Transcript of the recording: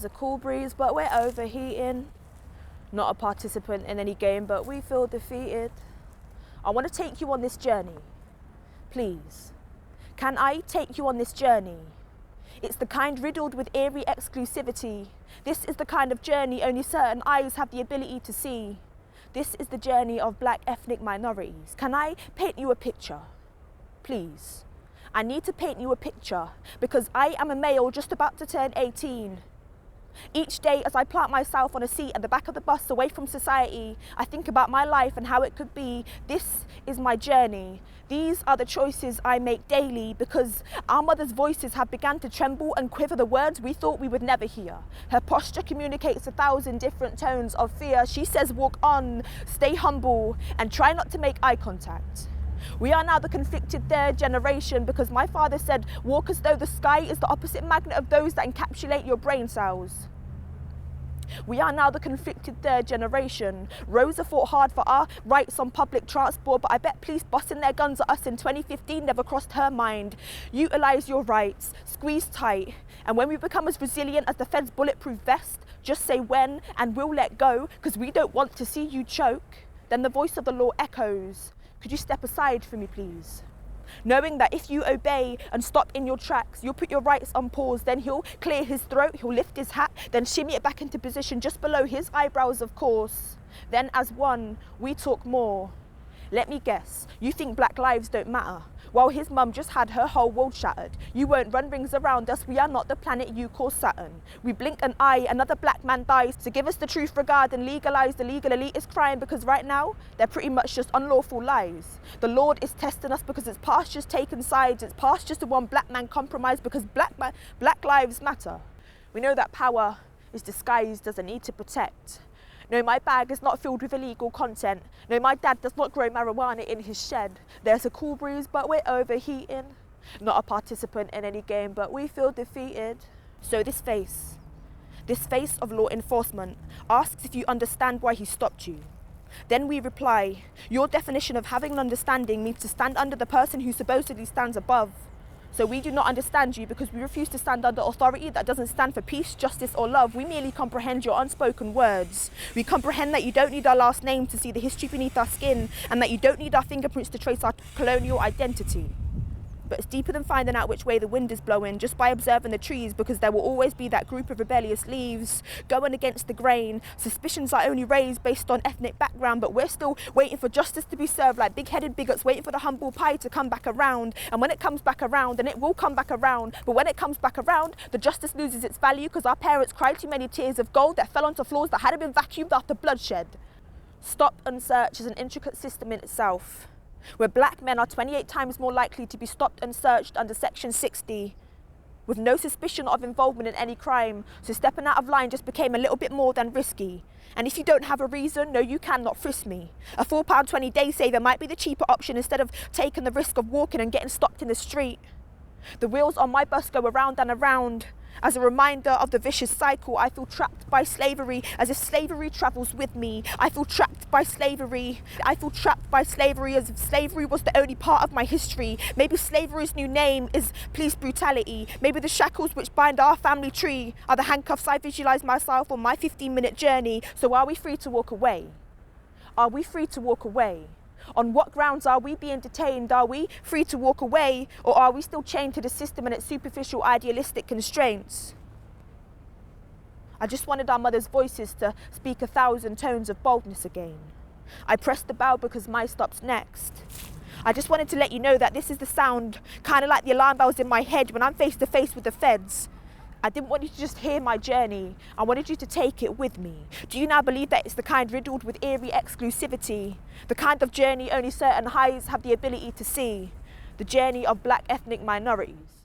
It's a cool breeze, but we're overheating. Not a participant in any game, but we feel defeated. I want to take you on this journey. Please, can I take you on this journey? It's the kind riddled with eerie exclusivity. This is the kind of journey only certain eyes have the ability to see. This is the journey of black ethnic minorities. Can I paint you a picture? Please. I need to paint you a picture because I am a male just about to turn 18. Each day as I plant myself on a seat at the back of the bus away from society, I think about my life and how it could be. This is my journey. These are the choices I make daily because our mothers' voices have begun to tremble and quiver the words we thought we would never hear. Her posture communicates 1,000 different tones of fear. She says, walk on, stay humble, and try not to make eye contact. We are now the conflicted third generation because my father said, walk as though the sky is the opposite magnet of those that encapsulate your brain cells. We are now the conflicted third generation. Rosa fought hard for our rights on public transport, but I bet police busting their guns at us in 2015 never crossed her mind. Utilise your rights, squeeze tight, and when we become as resilient as the Fed's bulletproof vest, just say when and we'll let go because we don't want to see you choke. Then the voice of the law echoes. Could you step aside for me, please? Knowing that if you obey and stop in your tracks, you'll put your rights on pause, then he'll clear his throat, he'll lift his hat, then shimmy it back into position just below his eyebrows, of course. Then as one, we talk more. Let me guess, you think black lives don't matter? While his mum just had her whole world shattered. You won't run rings around us, we are not the planet you call Saturn. We blink an eye, another black man dies. So give us the truth regard and legalise the legal elitist crime because right now, they're pretty much just unlawful lies. The Lord is testing us because it's past just taking sides, it's past just the one black man compromised because black lives matter. We know that power is disguised as a need to protect. No, my bag is not filled with illegal content. No, my dad does not grow marijuana in his shed. There's a cool breeze, but we're overheating. Not a participant in any game, but we feel defeated. So this face of law enforcement, asks if you understand why he stopped you. Then we reply, your definition of having an understanding means to stand under the person who supposedly stands above. So we do not understand you because we refuse to stand under authority that doesn't stand for peace, justice or love. We merely comprehend your unspoken words. We comprehend that you don't need our last name to see the history beneath our skin and that you don't need our fingerprints to trace our colonial identity. But it's deeper than finding out which way the wind is blowing just by observing the trees because there will always be that group of rebellious leaves going against the grain. Suspicions are only raised based on ethnic background, but we're still waiting for justice to be served like big-headed bigots waiting for the humble pie to come back around. And when it comes back around, and it will come back around, but when it comes back around, the justice loses its value because our parents cried too many tears of gold that fell onto floors that hadn't been vacuumed after bloodshed. Stop and search is an intricate system in itself, where black men are 28 times more likely to be stopped and searched under Section 60 with no suspicion of involvement in any crime, so stepping out of line just became a little bit more than risky. And if you don't have a reason, no, you cannot frisk me. A £4.20 day saver might be the cheaper option instead of taking the risk of walking and getting stopped in the street. The wheels on my bus go around and around. As a reminder of the vicious cycle, I feel trapped by slavery as if slavery travels with me. I feel trapped by slavery. I feel trapped by slavery as if slavery was the only part of my history. Maybe slavery's new name is police brutality. Maybe the shackles which bind our family tree are the handcuffs I visualise myself on my 15-minute journey. So are we free to walk away? Are we free to walk away? On what grounds are we being detained? Are we free to walk away, or are we still chained to the system and its superficial idealistic constraints? I just wanted our mothers' voices to speak 1,000 tones of boldness again. I pressed the bell because my stop's next. I just wanted to let you know that this is the sound, kind of like the alarm bells in my head when I'm face to face with the feds. I didn't want you to just hear my journey. I wanted you to take it with me. Do you now believe that it's the kind riddled with eerie exclusivity? The kind of journey only certain eyes have the ability to see? The journey of black ethnic minorities?